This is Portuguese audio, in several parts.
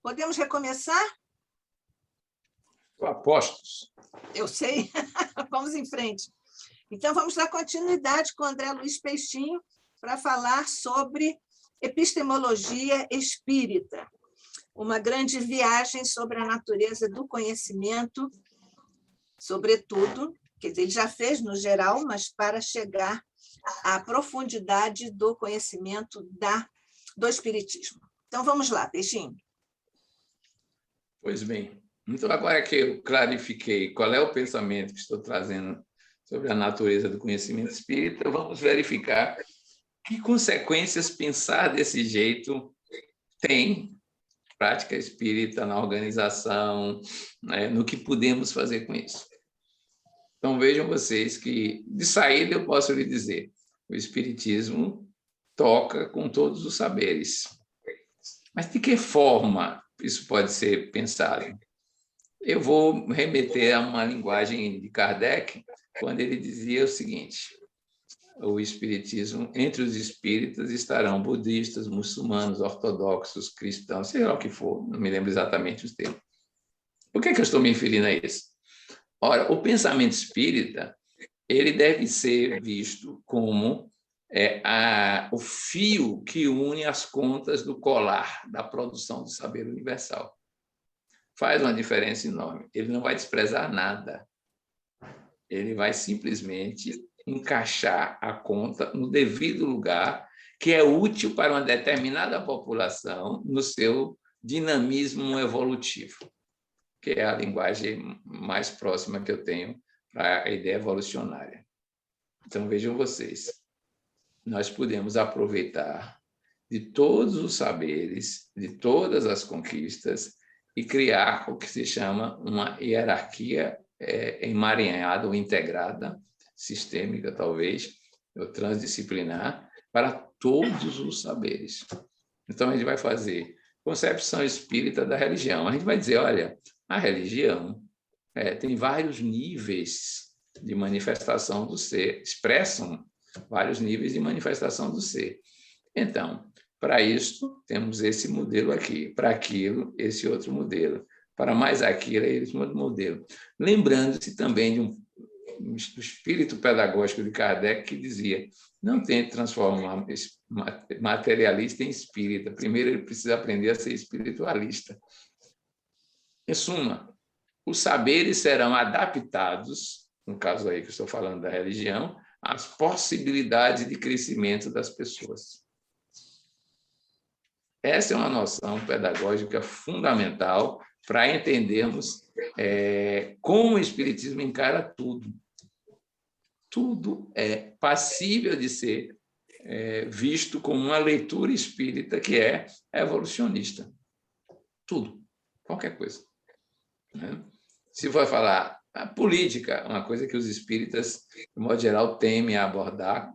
Podemos recomeçar? Apostos. Eu sei. Vamos em frente. Então, vamos dar continuidade com o André Luiz Peixinho para falar sobre epistemologia espírita, uma grande viagem sobre a natureza do conhecimento, sobretudo, quer dizer, ele já fez no geral, mas para chegar à profundidade do conhecimento do espiritismo. Então, vamos lá, Peixinho. Pois bem, então agora que eu clarifiquei qual é o pensamento que estou trazendo sobre a natureza do conhecimento espírita, vamos verificar que consequências pensar desse jeito tem prática espírita na organização, né, no que podemos fazer com isso. Então vejam vocês que, de saída, eu posso lhe dizer, o espiritismo toca com todos os saberes. Mas de que forma isso pode ser pensado? Eu vou remeter a uma linguagem de Kardec, quando ele dizia o seguinte: o espiritismo, entre os espíritas estarão budistas, muçulmanos, ortodoxos, cristãos, sei lá o que for, não me lembro exatamente os termos. Por que eu estou me referindo a isso? Ora, o pensamento espírita, ele deve ser visto como o fio que une as contas do colar da produção do saber universal. Faz uma diferença enorme. Ele não vai desprezar nada. Ele vai simplesmente encaixar a conta no devido lugar, que é útil para uma determinada população no seu dinamismo evolutivo, que é a linguagem mais próxima que eu tenho para a ideia evolucionária. Então, vejam vocês, nós podemos aproveitar de todos os saberes, de todas as conquistas, e criar o que se chama uma hierarquia emaranhada ou integrada, sistêmica talvez, ou transdisciplinar, para todos os saberes. Então, a gente vai fazer concepção espírita da religião. A gente vai dizer, olha, a religião tem vários níveis de manifestação do ser, expressam vários níveis de manifestação do ser. Então, para isso, temos esse modelo aqui. Para aquilo, esse outro modelo. Para mais aquilo, esse outro modelo. Lembrando-se também do espírito pedagógico de Kardec, que dizia: não tente transformar materialista em espírita. Primeiro, ele precisa aprender a ser espiritualista. Em suma, os saberes serão adaptados, no caso aí que eu estou falando da religião, às possibilidades de crescimento das pessoas. Essa é uma noção pedagógica fundamental para entendermos como o espiritismo encara tudo. Tudo é passível de ser visto como uma leitura espírita que é evolucionista. Tudo, qualquer coisa. Né? Se for falar a política, uma coisa que os espíritas, de modo geral, temem abordar,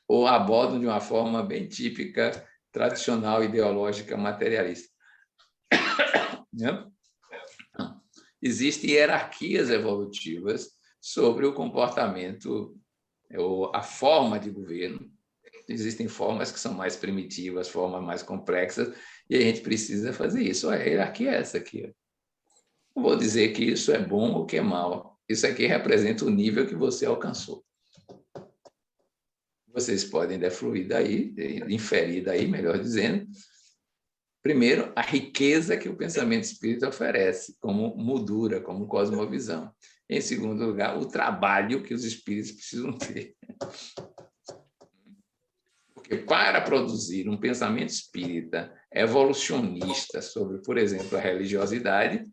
ou abordam de uma forma bem típica, tradicional, ideológica, materialista. Né? Existem hierarquias evolutivas sobre o comportamento ou a forma de governo. Existem formas que são mais primitivas, formas mais complexas, e a gente precisa fazer isso. A hierarquia é essa aqui. Não vou dizer que isso é bom ou que é mal. Isso aqui representa o nível que você alcançou. Vocês podem defluir daí, inferir daí, melhor dizendo, primeiro, a riqueza que o pensamento espírita oferece, como moldura, como cosmovisão. Em segundo lugar, o trabalho que os espíritos precisam ter. Porque para produzir um pensamento espírita evolucionista sobre, por exemplo, a religiosidade,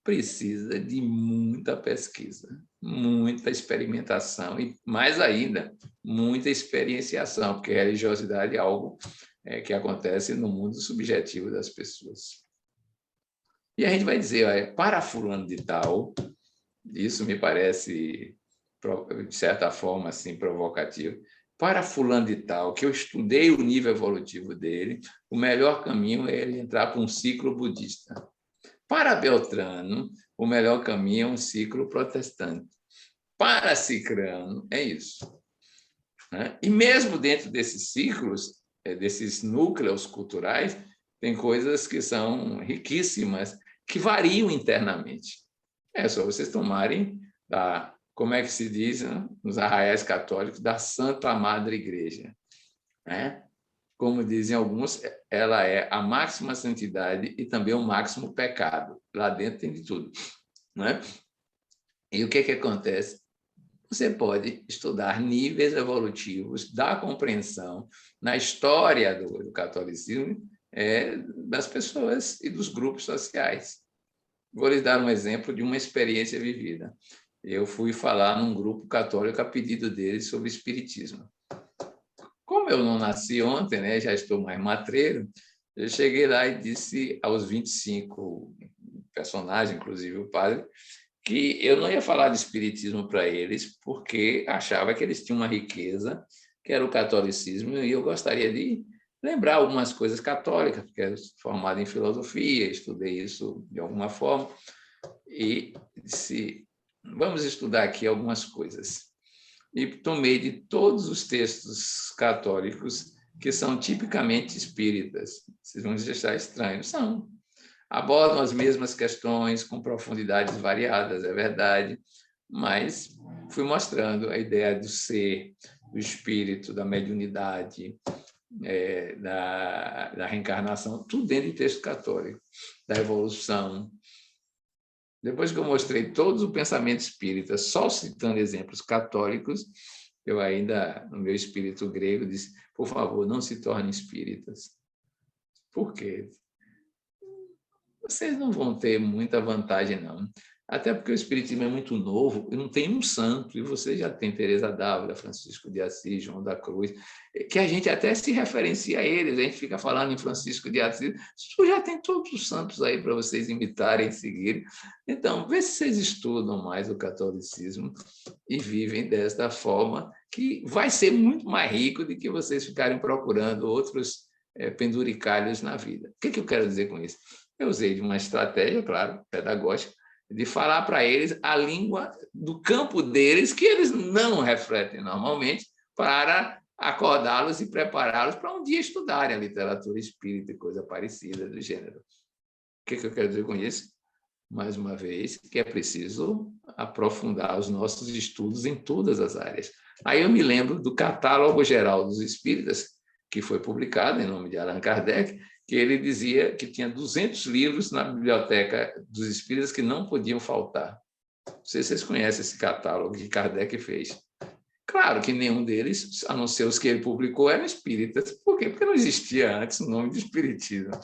precisa de muita pesquisa, muita experimentação e, mais ainda, muita experienciação, porque a religiosidade é algo que acontece no mundo subjetivo das pessoas. E a gente vai dizer, para fulano de tal, isso me parece, de certa forma, assim, provocativo, para fulano de tal, que eu estudei o nível evolutivo dele, o melhor caminho é ele entrar para um ciclo budista. Para Beltrano, o melhor caminho é um ciclo protestante. Para Cicrano, é isso. E mesmo dentro desses ciclos, desses núcleos culturais, tem coisas que são riquíssimas, que variam internamente. É só vocês tomarem, como é que se diz, né, nos arraiais católicos, da Santa Madre Igreja, né? Como dizem alguns, ela é a máxima santidade e também o máximo pecado. Lá dentro tem de tudo, né? E o que acontece? Você pode estudar níveis evolutivos da compreensão na história do catolicismo das pessoas e dos grupos sociais. Vou lhes dar um exemplo de uma experiência vivida. Eu fui falar num grupo católico a pedido deles sobre espiritismo. Como eu não nasci ontem, né, já estou mais matreiro, eu cheguei lá e disse aos 25 personagens, inclusive o padre, que eu não ia falar de espiritismo para eles, porque achava que eles tinham uma riqueza, que era o catolicismo, e eu gostaria de lembrar algumas coisas católicas, porque eu sou formado em filosofia, estudei isso de alguma forma, e disse, vamos estudar aqui algumas coisas. E tomei de todos os textos católicos que são tipicamente espíritas. Vocês vão achar estranho. São. Abordam as mesmas questões com profundidades variadas, é verdade, mas fui mostrando a ideia do ser, do espírito, da mediunidade, da reencarnação, tudo dentro de texto católico, da evolução. Depois que eu mostrei todo o pensamento espírita, só citando exemplos católicos, eu ainda, no meu espírito grego, disse, por favor, não se tornem espíritas. Por quê? Vocês não vão ter muita vantagem, não. Até porque o espiritismo é muito novo e não tem um santo, e você já tem Teresa d'Ávila, Francisco de Assis, João da Cruz, que a gente até se referencia a eles, a gente fica falando em Francisco de Assis, já tem todos os santos aí para vocês imitarem, seguirem. Então, vê se vocês estudam mais o catolicismo e vivem desta forma, que vai ser muito mais rico do que vocês ficarem procurando outros penduricalhos na vida. O que eu quero dizer com isso? Eu usei de uma estratégia, claro, pedagógica, de falar para eles a língua do campo deles, que eles não refletem normalmente, para acordá-los e prepará-los para um dia estudarem a literatura espírita e coisa parecida do gênero. O que eu quero dizer com isso? Mais uma vez, que é preciso aprofundar os nossos estudos em todas as áreas. Aí eu me lembro do Catálogo Geral dos Espíritas, que foi publicado em nome de Allan Kardec, que ele dizia que tinha 200 livros na biblioteca dos espíritas que não podiam faltar. Não sei se vocês conhecem esse catálogo que Kardec fez. Claro que nenhum deles, a não ser os que ele publicou, eram espíritas. Por quê? Porque não existia antes o nome de espiritismo.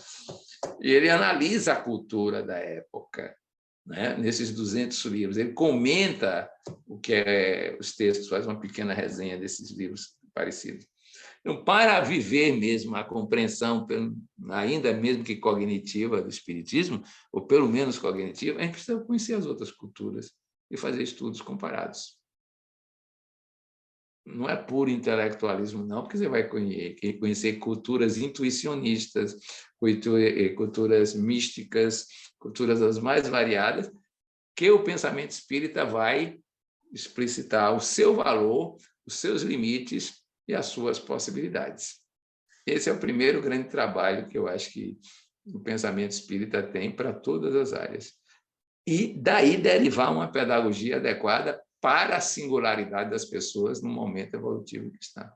E ele analisa a cultura da época, né? Nesses 200 livros. Ele comenta o que é os textos, faz uma pequena resenha desses livros parecidos. Então, para viver mesmo a compreensão, ainda mesmo que cognitiva, do espiritismo, ou pelo menos cognitiva, a gente precisa conhecer as outras culturas e fazer estudos comparados. Não é puro intelectualismo, não, porque você vai conhecer culturas intuicionistas, culturas místicas, culturas as mais variadas, que o pensamento espírita vai explicitar o seu valor, os seus limites e as suas possibilidades. Esse é o primeiro grande trabalho que eu acho que o pensamento espírita tem para todas as áreas. E daí derivar uma pedagogia adequada para a singularidade das pessoas no momento evolutivo que está.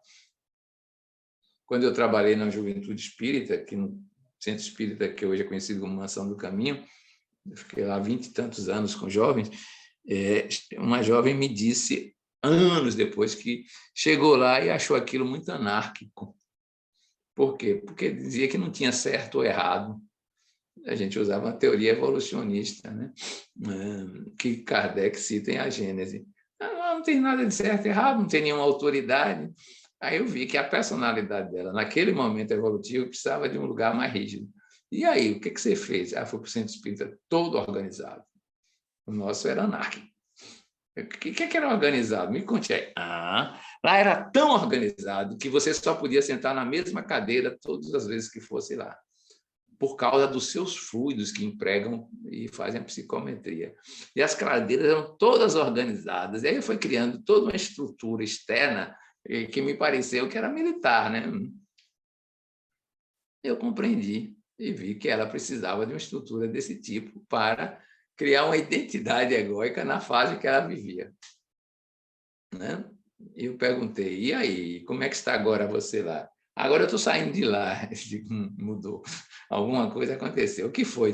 Quando eu trabalhei na Juventude Espírita, aqui no Centro Espírita, que hoje é conhecido como Mansão do Caminho, eu fiquei lá 20 e tantos anos com jovens, uma jovem me disse, anos depois, que chegou lá e achou aquilo muito anárquico. Por quê? Porque dizia que não tinha certo ou errado. A gente usava uma teoria evolucionista, né? Que Kardec cita em A Gênese. Não tem nada de certo e errado, não tem nenhuma autoridade. Aí eu vi que a personalidade dela, naquele momento evolutivo, precisava de um lugar mais rígido. E aí, o que você fez? Foi para o Centro Espírita todo organizado. O nosso era anárquico. O que era organizado? Me conte aí. Lá era tão organizado que você só podia sentar na mesma cadeira todas as vezes que fosse lá, por causa dos seus fluidos que empregam e fazem a psicometria. E as cadeiras eram todas organizadas. E aí foi criando toda uma estrutura externa que me pareceu que era militar, né? Eu compreendi. e vi que ela precisava de uma estrutura desse tipo para criar uma identidade egóica na fase que ela vivia, né? Eu perguntei, e aí, como é que está agora você lá? Agora eu estou saindo de lá. Eu digo, mudou. Alguma coisa aconteceu. O que foi?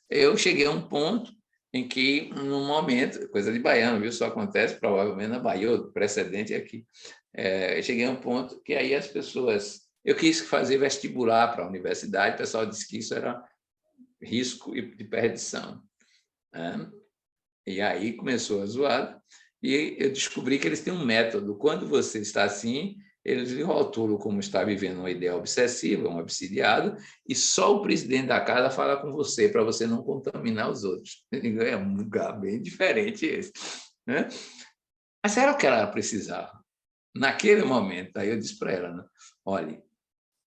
Eu cheguei a um ponto em que, num momento, coisa de baiano, viu? Só acontece provavelmente na Bahia, o precedente é aqui. Eu cheguei a um ponto que aí as pessoas... Eu quis fazer vestibular para a universidade, o pessoal disse que isso era risco de perdição, né? E aí começou a zoada, e eu descobri que eles têm um método. Quando você está assim, eles lhe rotulam como está vivendo uma ideia obsessiva, um obsidiado, e só o presidente da casa fala com você, para você não contaminar os outros. É um lugar bem diferente esse, né? Mas era o que ela precisava. Naquele momento, aí eu disse para ela, né? Olha,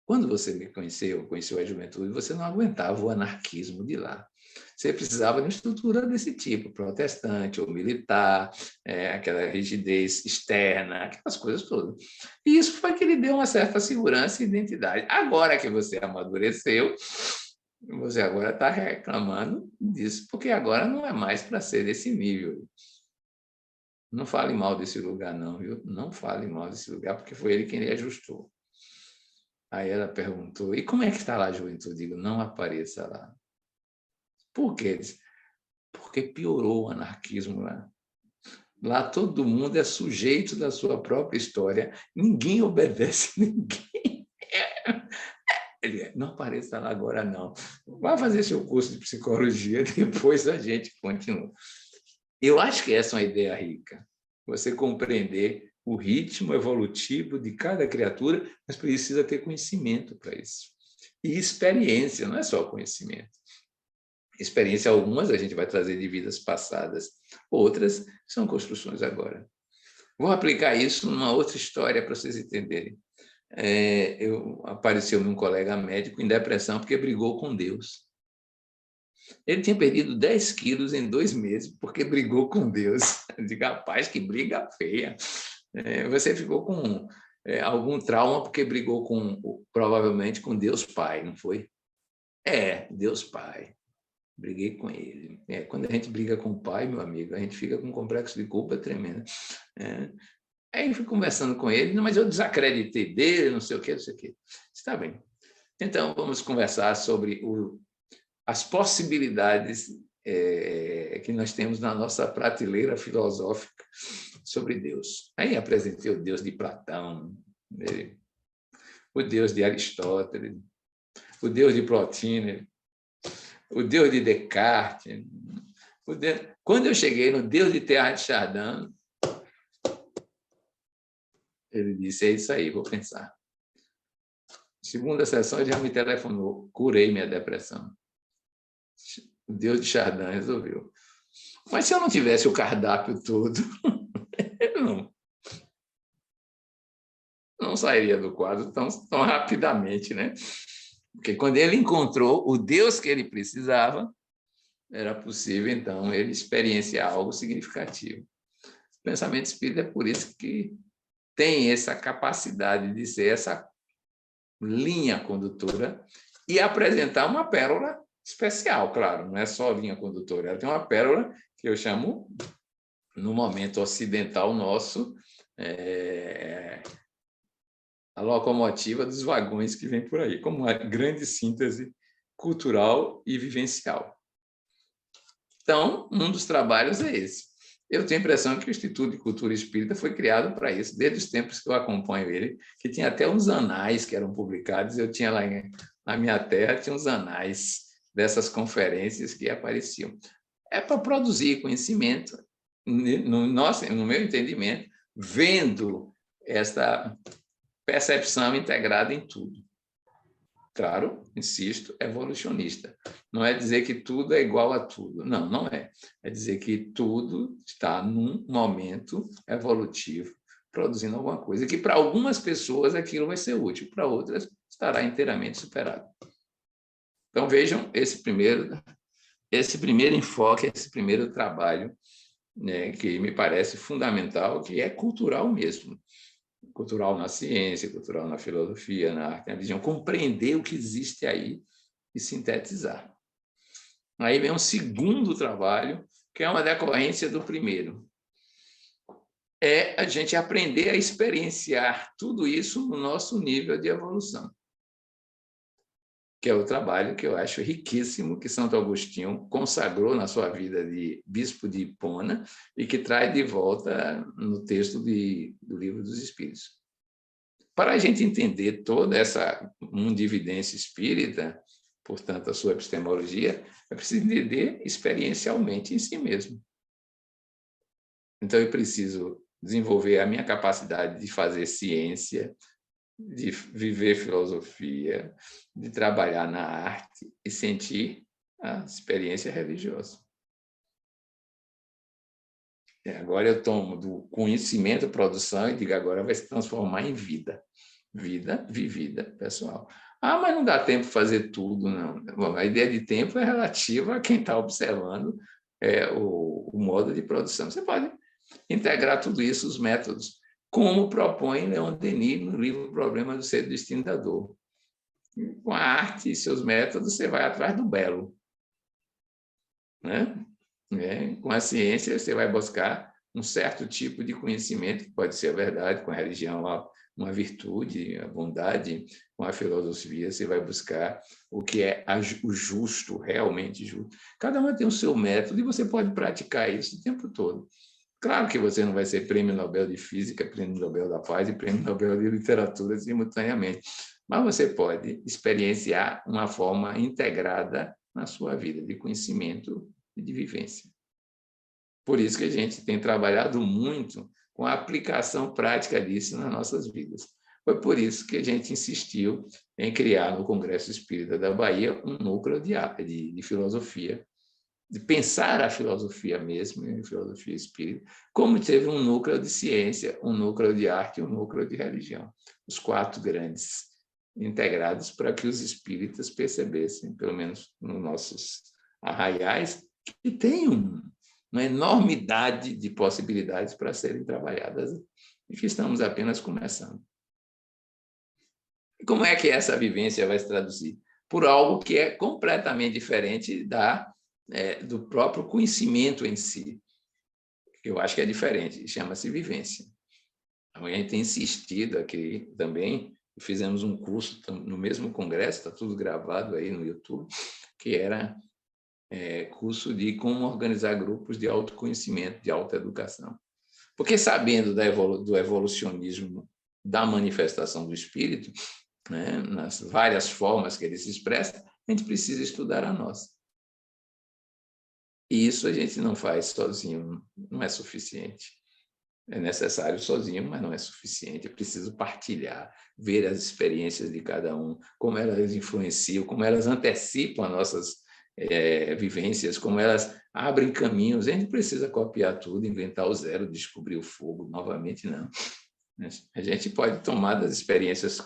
quando você me conheceu a juventude, você não aguentava o anarquismo de lá. Você precisava de uma estrutura desse tipo, protestante ou militar, aquela rigidez externa, aquelas coisas todas. E isso foi que lhe deu uma certa segurança e identidade. Agora que você amadureceu, você agora está reclamando disso, porque agora não é mais para ser desse nível. Não fale mal desse lugar, não, viu? Não fale mal desse lugar, porque foi ele quem lhe ajustou. Aí ela perguntou, e como é que está lá a juventude? Eu digo, não apareça lá. Por quê? Porque piorou o anarquismo lá. Lá todo mundo é sujeito da sua própria história, ninguém obedece a ninguém. Ele, não apareça lá agora, não. Vá fazer seu curso de psicologia, depois a gente continua. Eu acho que essa é uma ideia rica. Você compreender o ritmo evolutivo de cada criatura, mas precisa ter conhecimento para isso. E experiência, não é só conhecimento. Experiência algumas a gente vai trazer de vidas passadas, outras são construções agora. Vou aplicar isso numa outra história para vocês entenderem. Apareceu um colega médico em depressão porque brigou com Deus. Ele tinha perdido 10 quilos em 2 meses porque brigou com Deus. Eu digo, rapaz, que briga feia. Você ficou com algum trauma porque brigou provavelmente com Deus Pai, não foi? Deus Pai. Briguei com ele. Quando a gente briga com o pai, meu amigo, a gente fica com um complexo de culpa tremendo. Aí eu fui conversando com ele, mas eu desacreditei dele, não sei o quê, não sei o quê. Está bem. Então, vamos conversar sobre as possibilidades que nós temos na nossa prateleira filosófica sobre Deus. Aí apresentei o Deus de Platão, o Deus de Aristóteles, o Deus de Plotino, o Deus de Descartes. Quando eu cheguei no Deus de Teilhard de Chardin, ele disse, é isso aí, vou pensar. Segunda sessão, ele já me telefonou, curei minha depressão. O Deus de Chardin resolveu. Mas se eu não tivesse o cardápio todo, eu não sairia do quadro tão rapidamente, né? Porque quando ele encontrou o Deus que ele precisava, era possível, então, ele experienciar algo significativo. O pensamento espírita é por isso que tem essa capacidade de ser essa linha condutora e apresentar uma pérola especial, claro, não é só linha condutora, ela tem uma pérola que eu chamo, no momento ocidental nosso, a locomotiva dos vagões que vem por aí, como uma grande síntese cultural e vivencial. Então, um dos trabalhos é esse. Eu tenho a impressão que o Instituto de Cultura Espírita foi criado para isso, desde os tempos que eu acompanho ele, que tinha até uns anais que eram publicados, eu tinha lá na minha terra, tinha uns anais dessas conferências que apareciam. É para produzir conhecimento, no meu entendimento, vendo essa percepção integrada em tudo. Claro, insisto, evolucionista. Não é dizer que tudo é igual a tudo. Não, não é. É dizer que tudo está num momento evolutivo, produzindo alguma coisa, e que para algumas pessoas aquilo vai ser útil, para outras estará inteiramente superado. Então, vejam esse primeiro enfoque, esse primeiro trabalho, né, que me parece fundamental, que é cultural mesmo. Cultural na ciência, cultural na filosofia, na arte, na visão, compreender o que existe aí e sintetizar. Aí vem um segundo trabalho, que é uma decorrência do primeiro. É a gente aprender a experienciar tudo isso no nosso nível de evolução, que é o trabalho que eu acho riquíssimo, que Santo Agostinho consagrou na sua vida de bispo de Hipona e que traz de volta no texto do Livro dos Espíritos. Para a gente entender toda essa mundividência espírita, portanto, a sua epistemologia, é preciso entender experiencialmente em si mesmo. Então, eu preciso desenvolver a minha capacidade de fazer ciência, de viver filosofia, de trabalhar na arte e sentir a experiência religiosa. Agora eu tomo do conhecimento, produção, e digo, agora vai se transformar em vida. Vida vivida, pessoal. Ah, mas não dá tempo de fazer tudo, não. Bom, a ideia de tempo é relativa a quem está observando o modo de produção. Você pode integrar tudo isso, os métodos, como propõe Leon Denis no livro Problema do Ser e do Destino da Dor. Com a arte e seus métodos, você vai atrás do belo. Né? Com a ciência, você vai buscar um certo tipo de conhecimento, que pode ser a verdade, com a religião, uma virtude, a bondade, com a filosofia, você vai buscar o que é o justo, realmente justo. Cada um tem o seu método e você pode praticar isso o tempo todo. Claro que você não vai ser prêmio Nobel de Física, prêmio Nobel da Paz e prêmio Nobel de Literatura simultaneamente, mas você pode experienciar uma forma integrada na sua vida, de conhecimento e de vivência. Por isso que a gente tem trabalhado muito com a aplicação prática disso nas nossas vidas. Foi por isso que a gente insistiu em criar no Congresso Espírita da Bahia um núcleo de filosofia, de pensar a filosofia mesmo, a filosofia espírita, como teve um núcleo de ciência, um núcleo de arte e um núcleo de religião. Os 4 grandes integrados para que os espíritas percebessem, pelo menos nos nossos arraiais, que tem uma enormidade de possibilidades para serem trabalhadas e que estamos apenas começando. E como é que essa vivência vai se traduzir? Por algo que é completamente diferente do próprio conhecimento em si. Eu acho que é diferente, chama-se vivência. A gente tem insistido aqui também, fizemos um curso no mesmo congresso, está tudo gravado aí no YouTube, que era curso de como organizar grupos de autoconhecimento, de autoeducação. Porque sabendo do evolucionismo da manifestação do espírito, né, nas várias formas que ele se expressa, a gente precisa estudar a nossa. E isso a gente não faz sozinho, não é suficiente. É necessário sozinho, mas não é suficiente. É preciso partilhar, ver as experiências de cada um, como elas influenciam, como elas antecipam as nossas vivências, como elas abrem caminhos. A gente precisa copiar tudo, inventar o zero, descobrir o fogo novamente, não. A gente pode tomar das experiências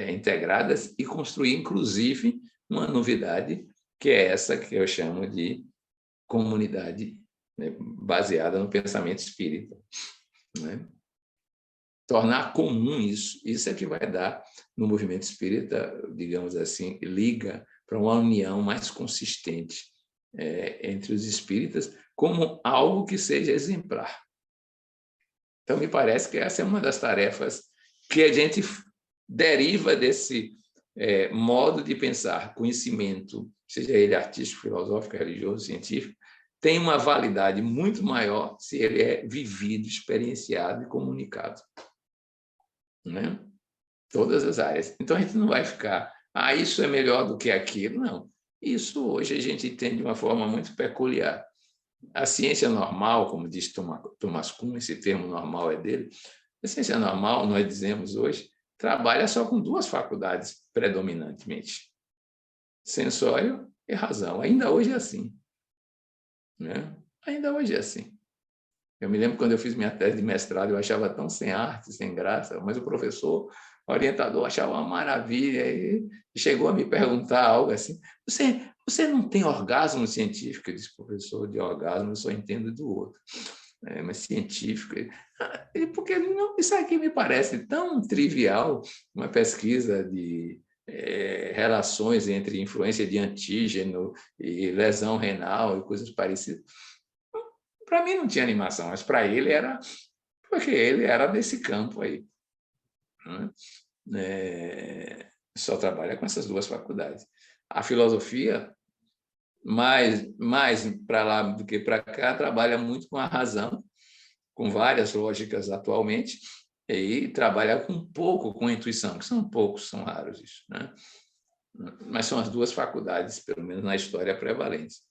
integradas e construir, inclusive, uma novidade, que é essa que eu chamo de comunidade, né, baseada no pensamento espírita. Né? Tornar comum isso é que vai dar, no movimento espírita, digamos assim, liga para uma união mais consistente entre os espíritas, como algo que seja exemplar. Então, me parece que essa é uma das tarefas que a gente deriva desse modo de pensar. Conhecimento, seja ele artístico, filosófico, religioso, científico, tem uma validade muito maior se ele é vivido, experienciado e comunicado. Né? Todas as áreas. Então, a gente não vai ficar, isso é melhor do que aquilo. Não. Isso hoje a gente entende de uma forma muito peculiar. A ciência normal, como diz Thomas Kuhn, esse termo normal é dele, a ciência normal, nós dizemos hoje, trabalha só com 2 faculdades predominantemente, sensório e razão. Ainda hoje é assim. Né? Ainda hoje é assim. Eu me lembro quando eu fiz minha tese de mestrado, eu achava tão sem arte, sem graça, mas o professor orientador achava uma maravilha e chegou a me perguntar algo assim, você não tem orgasmo científico? Eu disse, professor, de orgasmo eu só entendo do outro. Mas científico... Porque não, isso aqui me parece tão trivial, uma pesquisa de relações entre influência de antígeno e lesão renal e coisas parecidas. Para mim não tinha animação, mas para ele era, porque ele era desse campo aí. Só trabalha com essas duas faculdades. A filosofia, mais para lá do que para cá, trabalha muito com a razão, com várias lógicas atualmente, e trabalha com pouco com a intuição, que são poucos, são raros isso, né? Mas são as duas faculdades, pelo menos na história, prevalentes.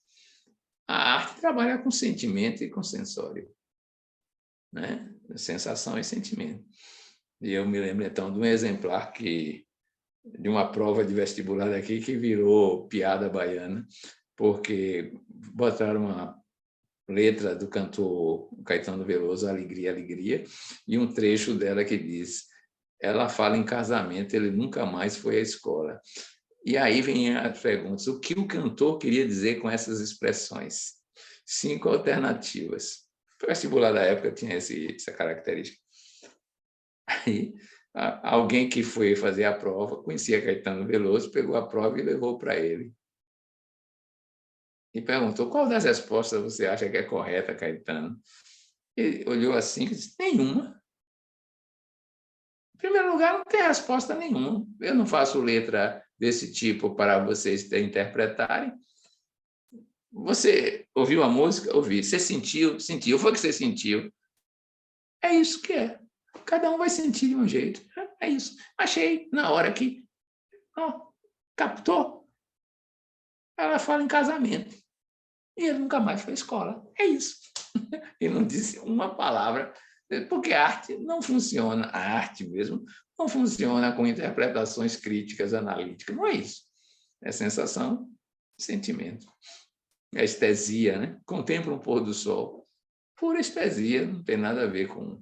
A arte trabalha com sentimento e com sensório, né? Sensação e sentimento. E eu me lembro, então, de um exemplar de uma prova de vestibular daqui que virou piada baiana, porque botaram uma letra do cantor Caetano Veloso, Alegria, Alegria, e um trecho dela que diz: ela fala em casamento, ele nunca mais foi à escola. E aí vem as perguntas: o que o cantor queria dizer com essas expressões? 5 alternativas. O vestibular da época tinha essa característica. Aí, alguém que foi fazer a prova, conhecia Caetano Veloso, pegou a prova e levou para ele. E perguntou: qual das respostas você acha que é correta, Caetano? Ele olhou assim e disse: nenhuma. Em primeiro lugar, não tem resposta nenhuma. Eu não faço letra desse tipo para vocês interpretarem. Você ouviu a música? Ouvi. Você sentiu? Sentiu. Foi o que você sentiu. É isso que é. Cada um vai sentir de um jeito. É isso. Achei na hora que captou. Ela fala em casamento. E ele nunca mais foi à escola. É isso. Ele não disse uma palavra, porque a arte não funciona, a arte mesmo, não funciona com interpretações críticas, analíticas. Não é isso. É sensação, sentimento. É estesia, né? Contempla um pôr do sol. Pura estesia, não tem nada a ver com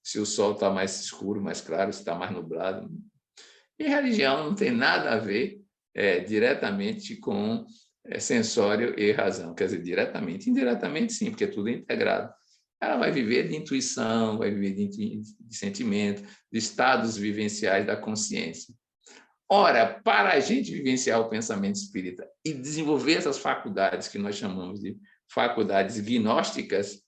se o sol está mais escuro, mais claro, se está mais nublado. E religião não tem nada a ver diretamente com sensório e razão, quer dizer, diretamente, indiretamente sim, porque tudo é integrado. Ela vai viver de intuição, vai viver de sentimento, de estados vivenciais da consciência. Ora, para a gente vivenciar o pensamento espírita e desenvolver essas faculdades que nós chamamos de faculdades gnósticas,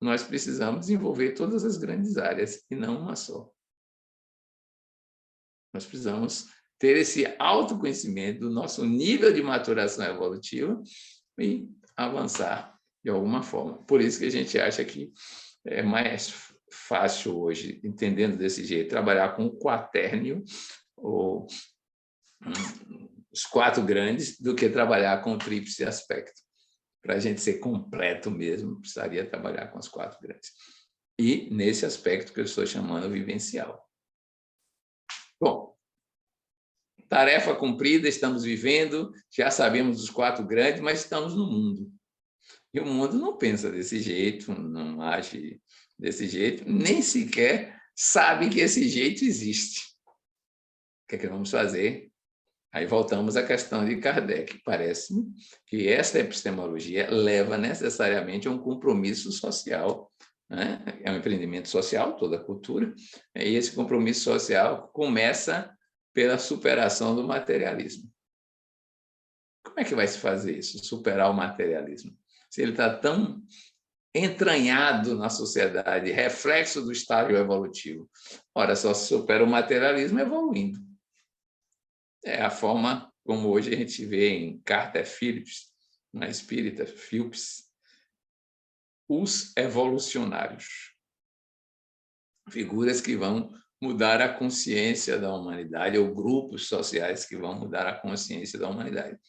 nós precisamos desenvolver todas as grandes áreas e não uma só. Nós precisamos ter esse autoconhecimento do nosso nível de maturação evolutiva e avançar de alguma forma. Por isso que a gente acha que é mais fácil hoje, entendendo desse jeito, trabalhar com o quatérnio, ou os 4 grandes, do que trabalhar com o tríplice aspecto. Para a gente ser completo mesmo, precisaria trabalhar com os 4 grandes. E nesse aspecto que eu estou chamando vivencial. Bom, tarefa cumprida, estamos vivendo, já sabemos dos 4 grandes, mas estamos no mundo. E o mundo não pensa desse jeito, não age desse jeito, nem sequer sabe que esse jeito existe. O que é que vamos fazer? Aí voltamos à questão de Kardec. Parece-me que esta epistemologia leva necessariamente a um compromisso social, né? É um empreendimento social, toda a cultura, e esse compromisso social começa pela superação do materialismo. Como é que vai se fazer isso, superar o materialismo? Se ele está tão entranhado na sociedade, reflexo do estágio evolutivo. Ora, só se supera o materialismo evoluindo. É a forma como hoje a gente vê em Carter Phillips, na espírita, Phillips, os evolucionários. Figuras que vão mudar a consciência da humanidade, ou grupos sociais que vão mudar a consciência da humanidade.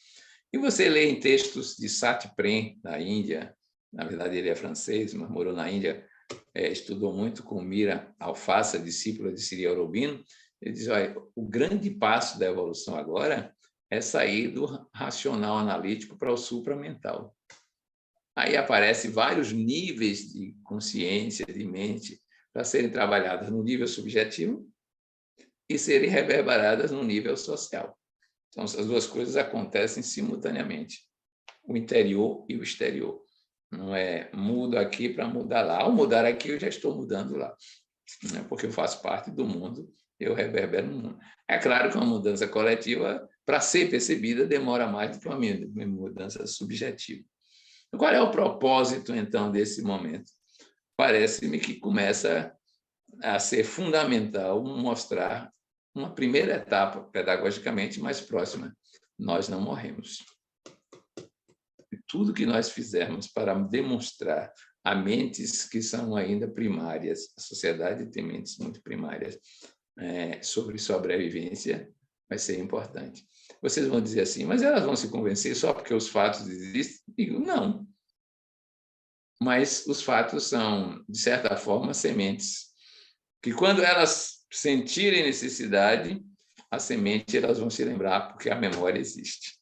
E você lê em textos de Sat Prem, da Índia, na verdade ele é francês, mas morou na Índia, estudou muito com Mira Alfassa, discípula de Sri Aurobindo. Ele diz: olha, o grande passo da evolução agora é sair do racional analítico para o supramental. Aí aparecem vários níveis de consciência, de mente, para serem trabalhadas no nível subjetivo e serem reverberadas no nível social. Então, essas duas coisas acontecem simultaneamente, o interior e o exterior. Não é mudo aqui para mudar lá. Ao mudar aqui, eu já estou mudando lá, porque eu faço parte do mundo eu reverbero no mundo. É claro que uma mudança coletiva, para ser percebida, demora mais do que uma mudança subjetiva. Qual é o propósito, então, desse momento? Parece-me que começa a ser fundamental mostrar uma primeira etapa, pedagogicamente mais próxima. Nós não morremos. E tudo que nós fizermos para demonstrar a mentes que são ainda primárias, a sociedade tem mentes muito primárias, sobre sobrevivência, vai ser importante. Vocês vão dizer assim, mas elas vão se convencer só porque os fatos existem? Digo, não. Mas os fatos são, de certa forma, sementes, que quando elas sentirem necessidade, a semente elas vão se lembrar, porque a memória existe.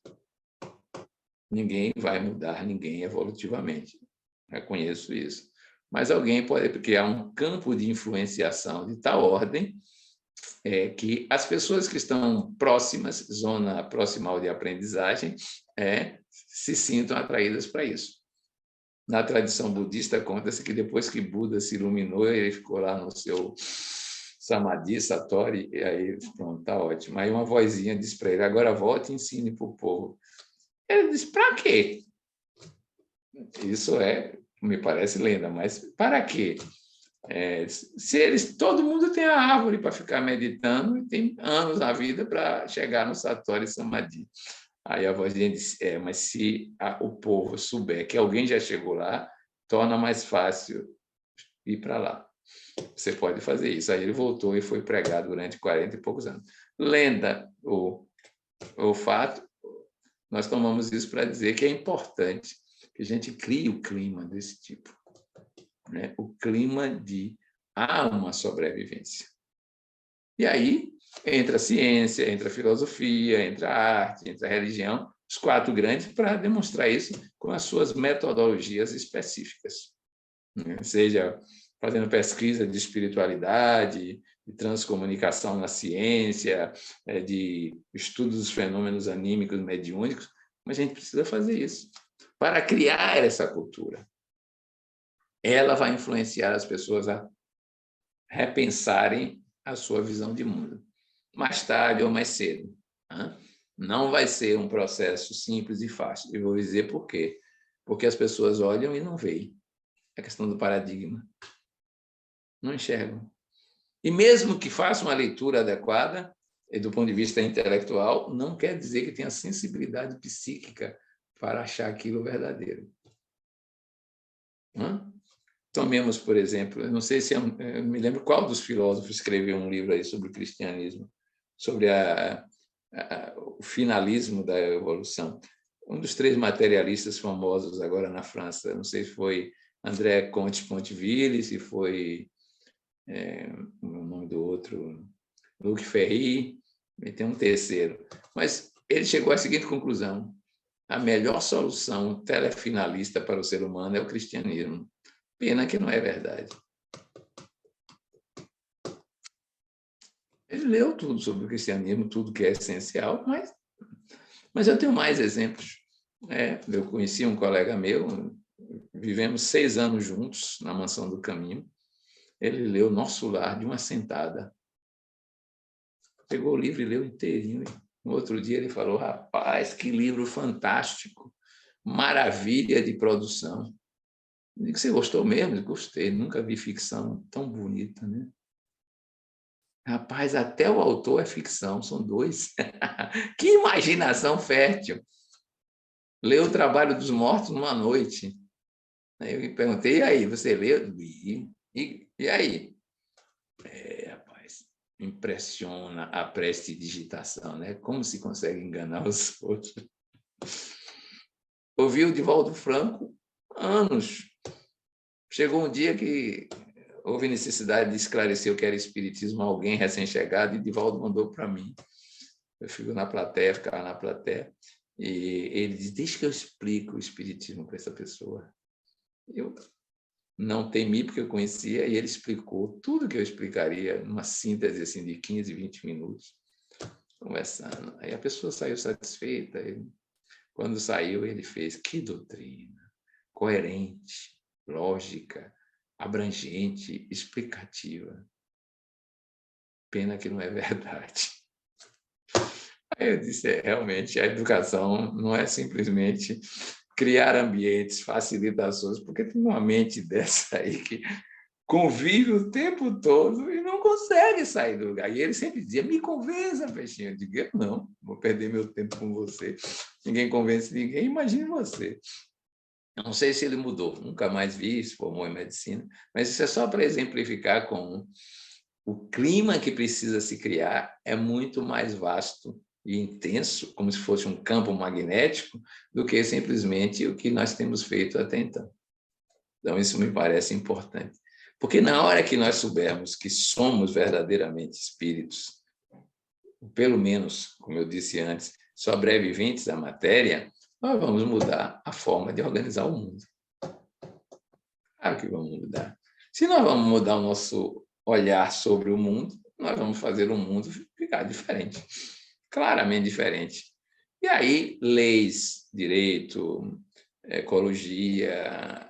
Ninguém vai mudar ninguém evolutivamente, reconheço isso. Mas alguém pode, porque há um campo de influenciação de tal ordem que as pessoas que estão próximas, zona proximal de aprendizagem, se sintam atraídas para isso. Na tradição budista, conta-se que depois que Buda se iluminou, ele ficou lá no seu Samadhi, Satori, e aí, pronto, está ótimo. Aí uma vozinha disse para ele, agora volte e ensine para o povo. Ele disse, para quê? Isso me parece lenda, mas para quê? Todo mundo tem a árvore para ficar meditando e tem anos na vida para chegar no Satori Samadhi. Aí a vozinha disse, mas se o povo souber que alguém já chegou lá, torna mais fácil ir para lá. Você pode fazer isso. Aí ele voltou e foi pregar durante 40 e poucos anos. Lenda, o fato, nós tomamos isso para dizer que é importante que a gente crie o clima desse tipo. Né? O clima de há uma sobrevivência. E aí entra a ciência, entra a filosofia, entra a arte, entra a religião, os 4 grandes, para demonstrar isso com as suas metodologias específicas. Né? Seja fazendo pesquisa de espiritualidade, de transcomunicação na ciência, de estudos dos fenômenos anímicos mediúnicos, mas a gente precisa fazer isso para criar essa cultura. Ela vai influenciar as pessoas a repensarem a sua visão de mundo. Mais tarde ou mais cedo. Não vai ser um processo simples e fácil. E vou dizer por quê. Porque as pessoas olham e não veem. É a questão do paradigma. Não enxergam. E mesmo que façam uma leitura adequada, do ponto de vista intelectual, não quer dizer que tenha sensibilidade psíquica para achar aquilo verdadeiro. Tomemos, por exemplo, não sei se eu me lembro qual dos filósofos escreveu um livro aí sobre o cristianismo, sobre o finalismo da evolução. Um dos 3 materialistas famosos agora na França, não sei se foi André Comte-Spontville, se foi o nome do outro, Luc Ferry, e tem um terceiro. Mas ele chegou à seguinte conclusão: a melhor solução telefinalista para o ser humano é o cristianismo. Pena que não é verdade. Ele leu tudo sobre o cristianismo, tudo que é essencial, mas eu tenho mais exemplos. Eu conheci um colega meu, vivemos 6 anos juntos na Mansão do Caminho. Ele leu Nosso Lar de uma sentada. Pegou o livro e leu inteirinho. No outro dia ele falou, rapaz, que livro fantástico, maravilha de produção. Eu digo, você gostou mesmo? Eu gostei, nunca vi ficção tão bonita, né? Rapaz, até o autor é ficção, são 2. Que imaginação fértil. Leu o Trabalho dos Mortos numa noite. Aí eu me perguntei, e aí, você leu? E aí? Rapaz, impressiona a prestidigitação, né? Como se consegue enganar os outros. Ouvi o Divaldo Franco anos. Chegou um dia que houve necessidade de esclarecer o que era espiritismo a alguém recém-chegado, e Divaldo mandou para mim. Eu fico na plateia, ficava na plateia, e ele diz, deixa que eu explico o espiritismo para essa pessoa. Eu não temi, porque eu conhecia, e ele explicou tudo que eu explicaria, numa síntese assim, de 15, 20 minutos, conversando. Aí a pessoa saiu satisfeita. Quando saiu, ele fez, que doutrina, coerente, lógica, abrangente, explicativa. Pena que não é verdade. Aí eu disse, realmente, a educação não é simplesmente criar ambientes, facilitações, porque tem uma mente dessa aí que convive o tempo todo e não consegue sair do lugar. E ele sempre dizia, me convença, Peixinho. Eu digo, não, vou perder meu tempo com você. Ninguém convence ninguém, imagine você. Eu não sei se ele mudou, nunca mais vi, se formou em medicina, mas isso é só para exemplificar como o clima que precisa se criar é muito mais vasto e intenso, como se fosse um campo magnético, do que simplesmente o que nós temos feito até então. Então, isso me parece importante. Porque na hora que nós soubermos que somos verdadeiramente espíritos, pelo menos, como eu disse antes, sobreviventes da matéria, nós vamos mudar a forma de organizar o mundo. Claro que vamos mudar. Se nós vamos mudar o nosso olhar sobre o mundo, nós vamos fazer o mundo ficar diferente, claramente diferente. E aí, leis, direito, ecologia,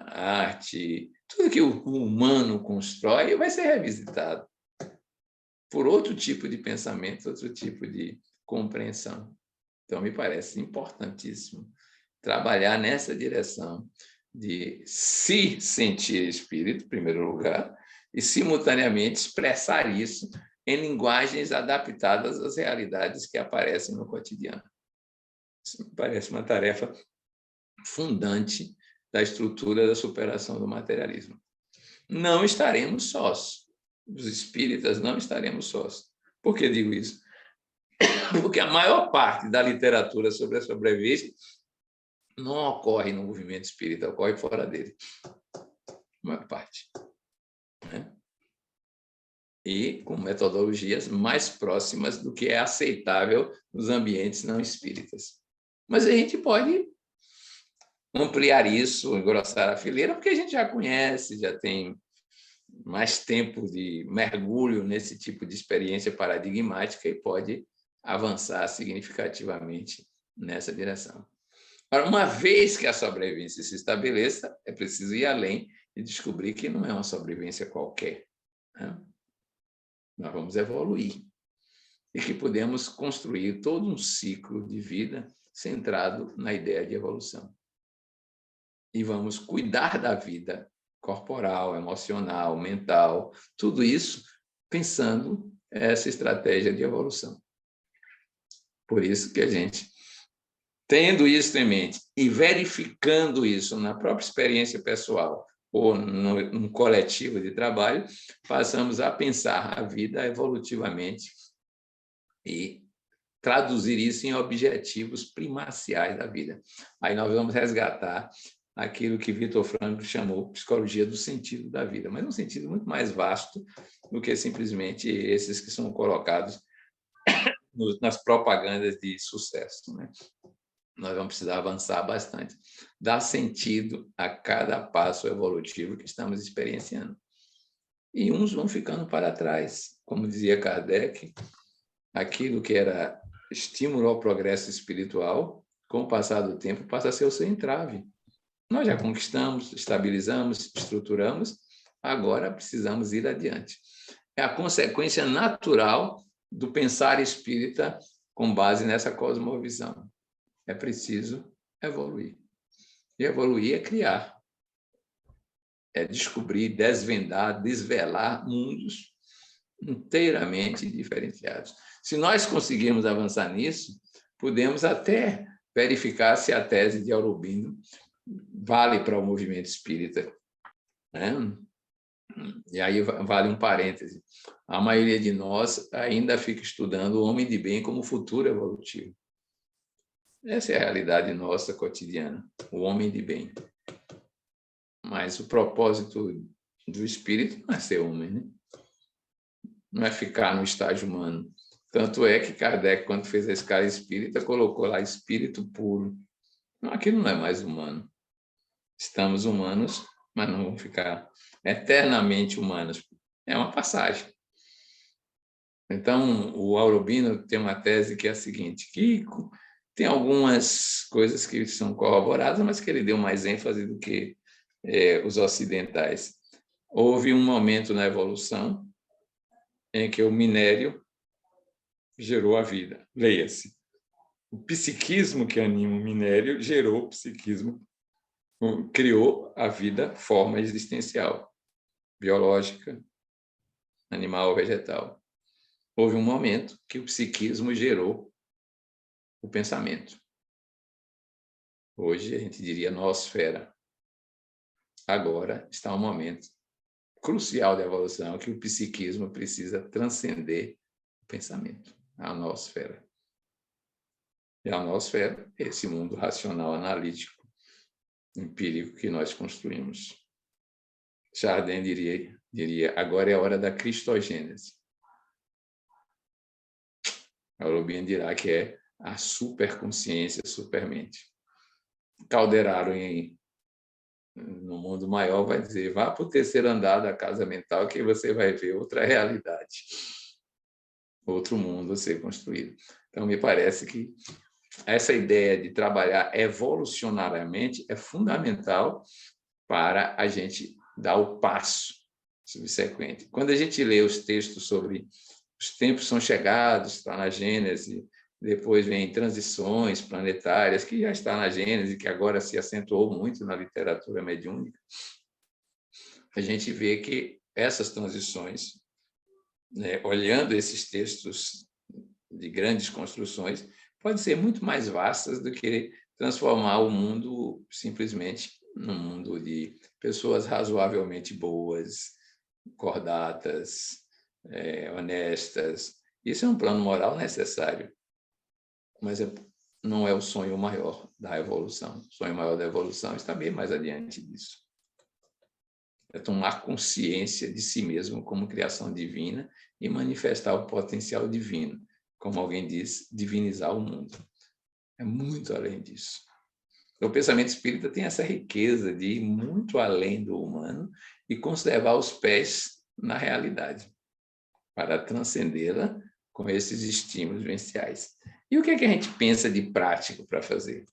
arte, tudo que o humano constrói vai ser revisitado por outro tipo de pensamento, outro tipo de compreensão. Então, me parece importantíssimo trabalhar nessa direção de se sentir espírito, em primeiro lugar, e, simultaneamente, expressar isso em linguagens adaptadas às realidades que aparecem no cotidiano. Isso me parece uma tarefa fundante da estrutura da superação do materialismo. Não estaremos sós. Os espíritas não estaremos sós. Por que digo isso? Porque a maior parte da literatura sobre a sobrevivência não ocorre no movimento espírita, ocorre fora dele. A maior parte. Né? E com metodologias mais próximas do que é aceitável nos ambientes não espíritas. Mas a gente pode ampliar isso, engrossar a fileira, porque a gente já conhece, já tem mais tempo de mergulho nesse tipo de experiência paradigmática e pode avançar significativamente nessa direção. Agora, uma vez que a sobrevivência se estabeleça, é preciso ir além e descobrir que não é uma sobrevivência qualquer. Né? Nós vamos evoluir e que podemos construir todo um ciclo de vida centrado na ideia de evolução. E vamos cuidar da vida corporal, emocional, mental, tudo isso pensando essa estratégia de evolução. Por isso que a gente, tendo isso em mente e verificando isso na própria experiência pessoal ou num coletivo de trabalho, passamos a pensar a vida evolutivamente e traduzir isso em objetivos primaciais da vida. Aí nós vamos resgatar aquilo que Viktor Frankl chamou psicologia do sentido da vida, mas um sentido muito mais vasto do que simplesmente esses que são colocados nas propagandas de sucesso. Né? Nós vamos precisar avançar bastante, dar sentido a cada passo evolutivo que estamos experienciando. E uns vão ficando para trás, como dizia Kardec, aquilo que era estímulo ao progresso espiritual, com o passar do tempo, passa a ser o seu entrave. Nós já conquistamos, estabilizamos, estruturamos, agora precisamos ir adiante. É a consequência natural do pensar espírita com base nessa cosmovisão. É preciso evoluir. E evoluir é criar. É descobrir, desvendar, desvelar mundos inteiramente diferenciados. Se nós conseguirmos avançar nisso, podemos até verificar se a tese de Aurobindo vale para o movimento espírita. Né? E aí vale um parêntese. A maioria de nós ainda fica estudando o homem de bem como futuro evolutivo. Essa é a realidade nossa cotidiana, o homem de bem. Mas o propósito do espírito não é ser homem, né? Não é ficar no estágio humano. Tanto é que Kardec, quando fez a escala espírita, colocou lá espírito puro. Aquilo não é mais humano. Estamos humanos, mas não vamos ficar eternamente humanos. É uma passagem. Então, o Aurobindo tem uma tese que é a seguinte, que tem algumas coisas que são corroboradas, mas que ele deu mais ênfase do que os ocidentais. Houve um momento na evolução em que o minério gerou a vida. Leia-se. O psiquismo que anima o minério gerou o psiquismo, criou a vida, forma existencial, biológica, animal, vegetal. Houve um momento que o psiquismo gerou o pensamento. Hoje a gente diria noosfera. Agora está um momento crucial da evolução que o psiquismo precisa transcender o pensamento, a noosfera. E a noosfera é esse mundo racional, analítico, empírico que nós construímos. Chardin diria agora é a hora da cristogênese. Holbein dirá que é a superconsciência, supermente. Calderaro, no mundo maior, vai dizer, vá para o terceiro andar da casa mental que você vai ver outra realidade, outro mundo a ser construído. Então, me parece que essa ideia de trabalhar evolucionariamente é fundamental para a gente dar o passo subsequente. Quando a gente lê os textos sobre os tempos são chegados, está na Gênese, depois vem transições planetárias, que já está na Gênese, que agora se acentuou muito na literatura mediúnica, a gente vê que essas transições, né, olhando esses textos de grandes construções, podem ser muito mais vastas do que transformar o mundo simplesmente num mundo de pessoas razoavelmente boas, cordatas, honestas. Isso é um plano moral necessário, mas não é o sonho maior da evolução. O sonho maior da evolução está bem mais adiante disso. É tomar consciência de si mesmo como criação divina e manifestar o potencial divino. Como alguém diz, divinizar o mundo. É muito além disso. O pensamento espírita tem essa riqueza de ir muito além do humano e conservar os pés na realidade, para transcendê-la com esses estímulos vivenciais. E o que é que a gente pensa de prático para fazer?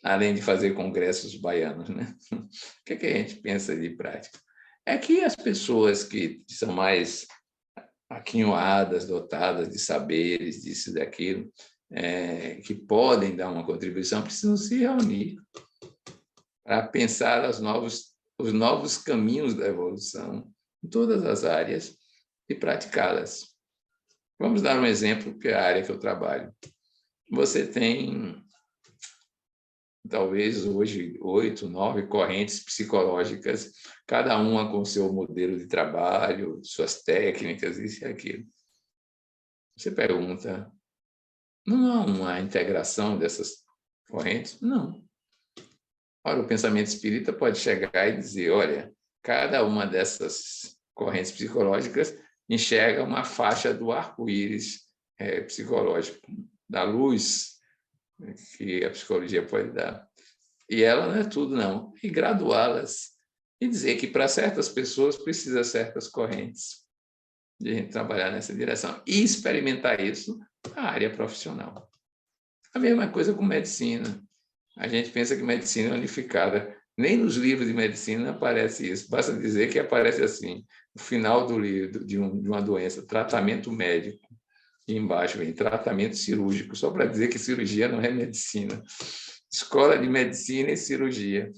Além de fazer congressos baianos, né? O que é que a gente pensa de prático? É que as pessoas que são mais aquinhoadas, dotadas de saberes, disso e daquilo, que podem dar uma contribuição, precisam se reunir para pensar os novos caminhos da evolução em todas as áreas e praticá-las. Vamos dar um exemplo, que é a área que eu trabalho. Você tem, talvez hoje, 8, 9 correntes psicológicas, cada uma com seu modelo de trabalho, suas técnicas, isso e aquilo. Você pergunta, não há uma integração dessas correntes? Não. Ora, o pensamento espírita pode chegar e dizer, olha, cada uma dessas correntes psicológicas enxerga uma faixa do arco-íris psicológico, da luz que a psicologia pode dar. E ela não é tudo, não. E graduá-las. E dizer que para certas pessoas precisa certas correntes. De a gente trabalhar nessa direção. E experimentar isso na área profissional. A mesma coisa com medicina. A gente pensa que medicina é unificada. Nem nos livros de medicina aparece isso. Basta dizer que aparece assim, no final do livro de uma doença, tratamento médico. E embaixo vem tratamento cirúrgico, só para dizer que cirurgia não é medicina. Escola de medicina e cirurgia,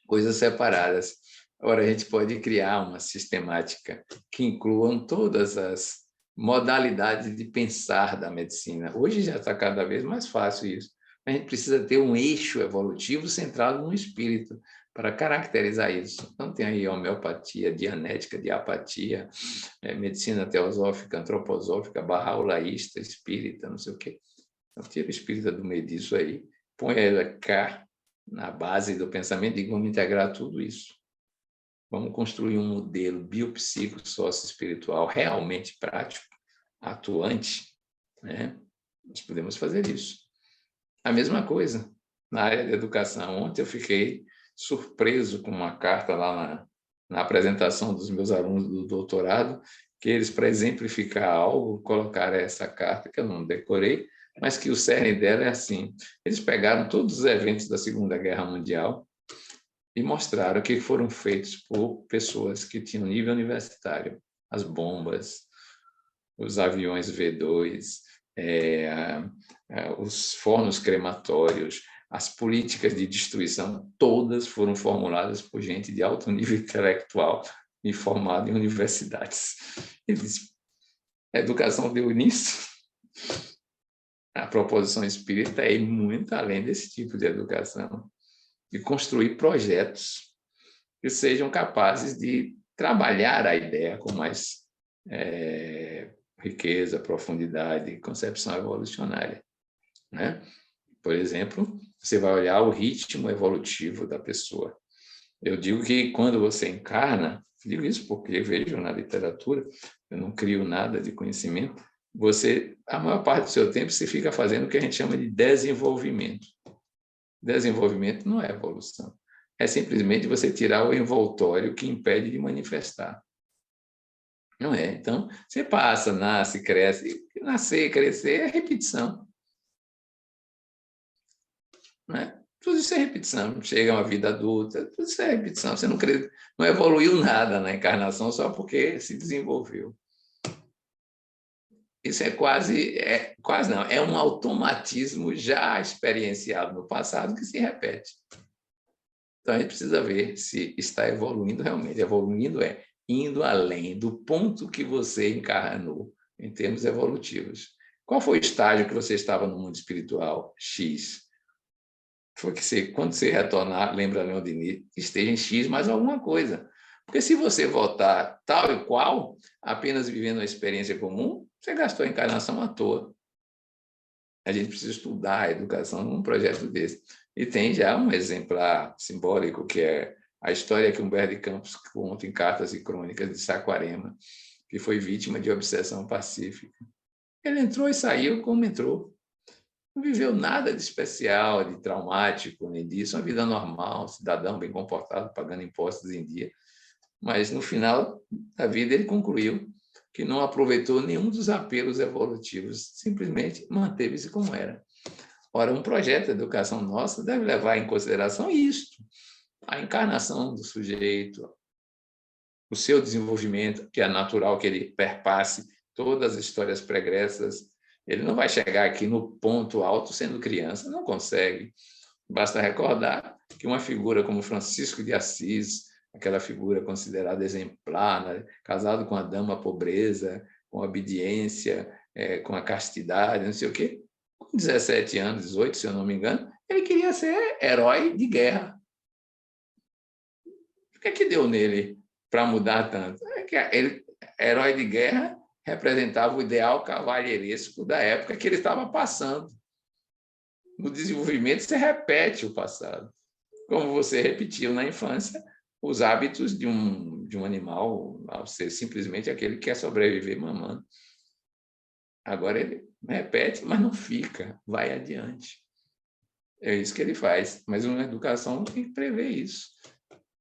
coisas separadas. Agora, a gente pode criar uma sistemática que inclua todas as modalidades de pensar da medicina. Hoje já está cada vez mais fácil isso. A gente precisa ter um eixo evolutivo centrado no espírito para caracterizar isso. Então, tem aí homeopatia, dianética, diapatia, medicina teosófica, antroposófica, barraulaísta, espírita, não sei o quê. Então, tira o espírita do meio disso aí, põe ela cá, na base do pensamento, e vamos integrar tudo isso. Vamos construir um modelo biopsíquico, sócio-espiritual realmente prático, atuante, né? Nós podemos fazer isso. A mesma coisa na área da educação. Ontem eu fiquei surpreso com uma carta lá na apresentação dos meus alunos do doutorado, que eles, para exemplificar algo, colocaram essa carta, que eu não decorei, mas que o cerne dela é assim. Eles pegaram todos os eventos da Segunda Guerra Mundial e mostraram que foram feitos por pessoas que tinham nível universitário. As bombas, os aviões V2, os fornos crematórios, as políticas de destruição, todas foram formuladas por gente de alto nível intelectual e formada em universidades. Ele disse, a educação deu nisso. A proposição espírita é ir muito além desse tipo de educação, de construir projetos que sejam capazes de trabalhar a ideia com mais riqueza, profundidade e concepção evolucionária, né? Por exemplo, você vai olhar o ritmo evolutivo da pessoa. Eu digo que quando você encarna, digo isso porque vejo na literatura, eu não crio nada de conhecimento, a maior parte do seu tempo, você fica fazendo o que a gente chama de desenvolvimento. Desenvolvimento não é evolução. É simplesmente você tirar o envoltório que impede de manifestar. Não é? Então, você passa, nasce, cresce. Nascer, crescer é repetição. Não é? Tudo isso é repetição. Chega uma vida adulta, tudo isso é repetição. Você não evoluiu nada na encarnação só porque se desenvolveu. Isso quase não, é um automatismo já experienciado no passado que se repete. Então, a gente precisa ver se está evoluindo realmente. Evoluindo é indo além do ponto que você encarnou em termos evolutivos. Qual foi o estágio que você estava no mundo espiritual? X. Foi que quando você retornar, lembra Leon Denis, esteja em X mais alguma coisa. Porque se você voltar tal e qual, apenas vivendo a experiência comum, você gastou a encarnação à toa. A gente precisa estudar a educação num projeto desse. E tem já um exemplar simbólico, que é a história que Humberto de Campos conta em Cartas e Crônicas de Saquarema, que foi vítima de obsessão pacífica. Ele entrou e saiu como entrou. Não viveu nada de especial, de traumático, nem disso. Uma vida normal, cidadão bem comportado, pagando impostos em dia. Mas, no final da vida, ele concluiu que não aproveitou nenhum dos apelos evolutivos, simplesmente manteve-se como era. Ora, um projeto de educação nossa deve levar em consideração isto, a encarnação do sujeito, o seu desenvolvimento, que é natural que ele perpasse todas as histórias pregressas. Ele não vai chegar aqui no ponto alto sendo criança, não consegue. Basta recordar que uma figura como Francisco de Assis, aquela figura considerada exemplar, né? Casado com a dama pobreza, com a obediência, com a castidade, não sei o quê. Com 17 anos, 18, se eu não me engano, ele queria ser herói de guerra. O que é que deu nele para mudar tanto? É que ele, herói de guerra, representava o ideal cavalheiresco da época que ele estava passando. No desenvolvimento, você repete o passado. Como você repetiu na infância os hábitos de um animal, ao ser simplesmente aquele que quer sobreviver mamando. Agora ele repete, mas não fica, vai adiante. É isso que ele faz. Mas uma educação tem que prever isso.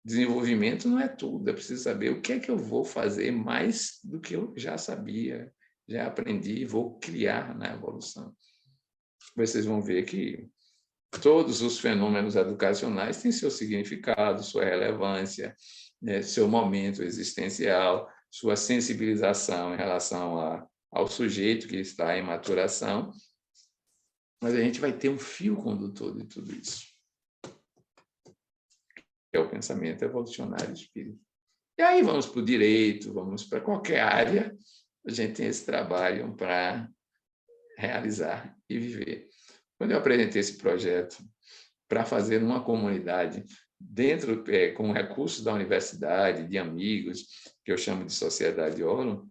Desenvolvimento não é tudo, é preciso saber o que é que eu vou fazer mais do que eu já sabia, já aprendi e vou criar na evolução. Vocês vão ver que todos os fenômenos educacionais têm seu significado, sua relevância, né, seu momento existencial, sua sensibilização em relação ao sujeito que está em maturação, mas a gente vai ter um fio condutor de tudo isso, que é o pensamento evolucionário espírita. E aí vamos para o direito, vamos para qualquer área, a gente tem esse trabalho para realizar e viver. Quando eu apresentei esse projeto para fazer numa comunidade, dentro com recursos da universidade, de amigos, que eu chamo de Sociedade Ólon,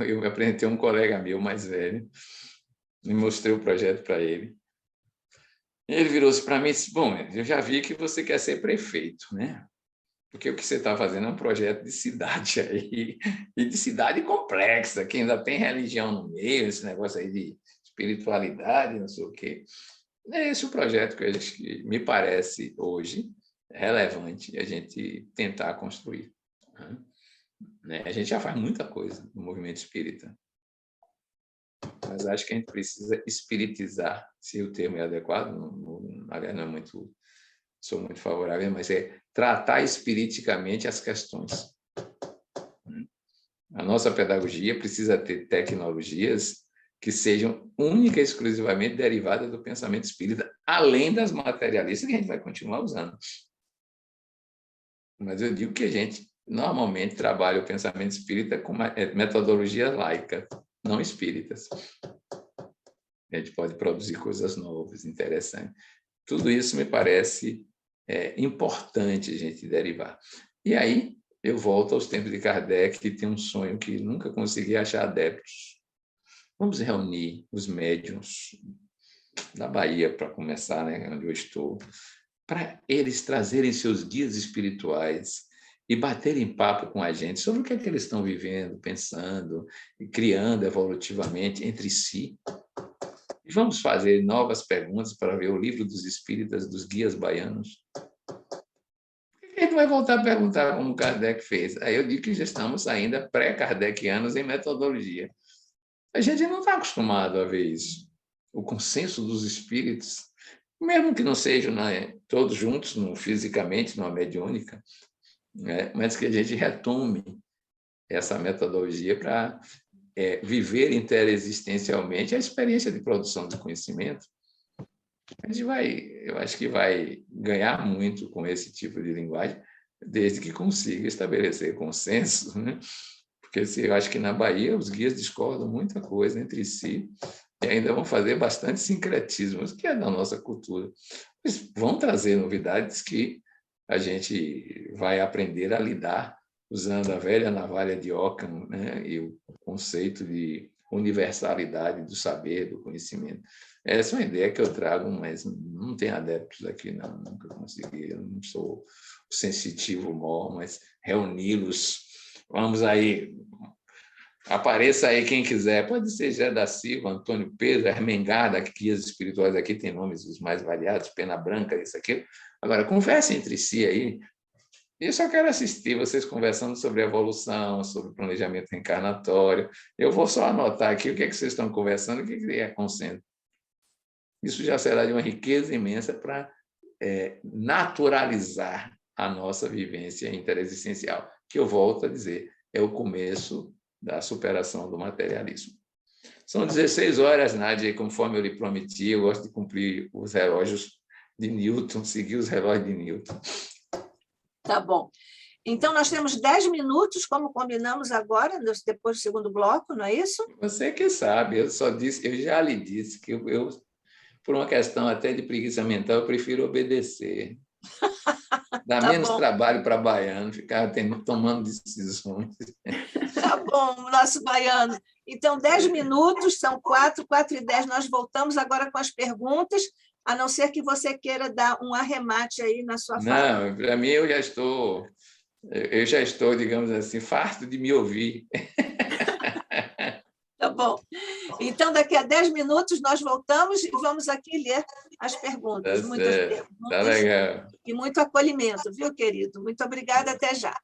eu apresentei um colega meu mais velho, e mostrei o projeto para ele. Ele virou-se para mim e disse, bom, eu já vi que você quer ser prefeito, né? Porque o que você está fazendo é um projeto de cidade aí, e de cidade complexa, que ainda tem religião no meio, esse negócio aí de espiritualidade, não sei o quê. É esse o projeto que me parece hoje relevante a gente tentar construir. Né? A gente já faz muita coisa no movimento espírita, mas acho que a gente precisa espiritizar, se o termo é adequado, aliás, não é muito, sou muito favorável, mas é tratar espiriticamente as questões. A nossa pedagogia precisa ter tecnologias que sejam única e exclusivamente derivadas do pensamento espírita, além das materialistas que a gente vai continuar usando. Mas eu digo que a gente normalmente trabalha o pensamento espírita com metodologias laicas, não espíritas. A gente pode produzir coisas novas, interessantes. Tudo isso me parece importante a gente derivar. E aí eu volto aos tempos de Kardec, que tem um sonho que nunca consegui achar adeptos. Vamos reunir os médiuns da Bahia, para começar, né, onde eu estou, para eles trazerem seus guias espirituais e baterem papo com a gente sobre o que é que eles estão vivendo, pensando e criando evolutivamente entre si. E vamos fazer novas perguntas para ver o livro dos espíritas, dos guias baianos. Por que a gente vai voltar a perguntar como Kardec fez? Aí eu digo que já estamos ainda pré-kardecianos em metodologia. A gente não está acostumado a ver isso. O consenso dos espíritos, mesmo que não sejam todos juntos, fisicamente, numa mediúnica, mas que a gente retome essa metodologia para viver interexistencialmente a experiência de produção de conhecimento. A gente eu acho que vai ganhar muito com esse tipo de linguagem, desde que consiga estabelecer consenso, né? Porque eu acho que na Bahia os guias discordam muita coisa entre si e ainda vão fazer bastante sincretismos, que é da nossa cultura. Mas vão trazer novidades que a gente vai aprender a lidar usando a velha navalha de Ockham, né? E o conceito de universalidade do saber, do conhecimento. Essa é uma ideia que eu trago, mas não tem adeptos aqui, não, nunca consegui. Eu não sou sensitivo maior, mas reuni-los. Vamos aí, apareça aí quem quiser, pode ser José da Silva, Antônio Pedro, Ermengada, que guias espirituais aqui tem nomes os mais variados, Pena Branca, isso aqui. Agora, conversem entre si aí. Eu só quero assistir vocês conversando sobre evolução, sobre planejamento reencarnatório. Eu vou só anotar aqui o que é que vocês estão conversando, o que é consenso. Isso já será de uma riqueza imensa para naturalizar a nossa vivência interexistencial, que eu volto a dizer, é o começo da superação do materialismo. São 16 horas, Nádia, e conforme eu lhe prometi, eu gosto de cumprir os relógios de Newton, seguir os relógios de Newton. Tá bom. Então, nós temos 10 minutos, como combinamos agora, depois do segundo bloco, não é isso? Você que sabe, eu já lhe disse que eu por uma questão até de preguiça mental, eu prefiro obedecer. Dá menos trabalho para baiano, ficar tomando decisões. Tá bom, nosso baiano. Então, 10 minutos, são 4h10, nós voltamos agora com as perguntas, a não ser que você queira dar um arremate aí na sua fala. Não, para mim eu já estou, digamos assim, farto de me ouvir. Tá bom. Então, daqui a 10 minutos, nós voltamos e vamos aqui ler as perguntas. Tá Muitas certo. perguntas. Tá legal. E muito acolhimento, viu, querido? Muito obrigada, até já.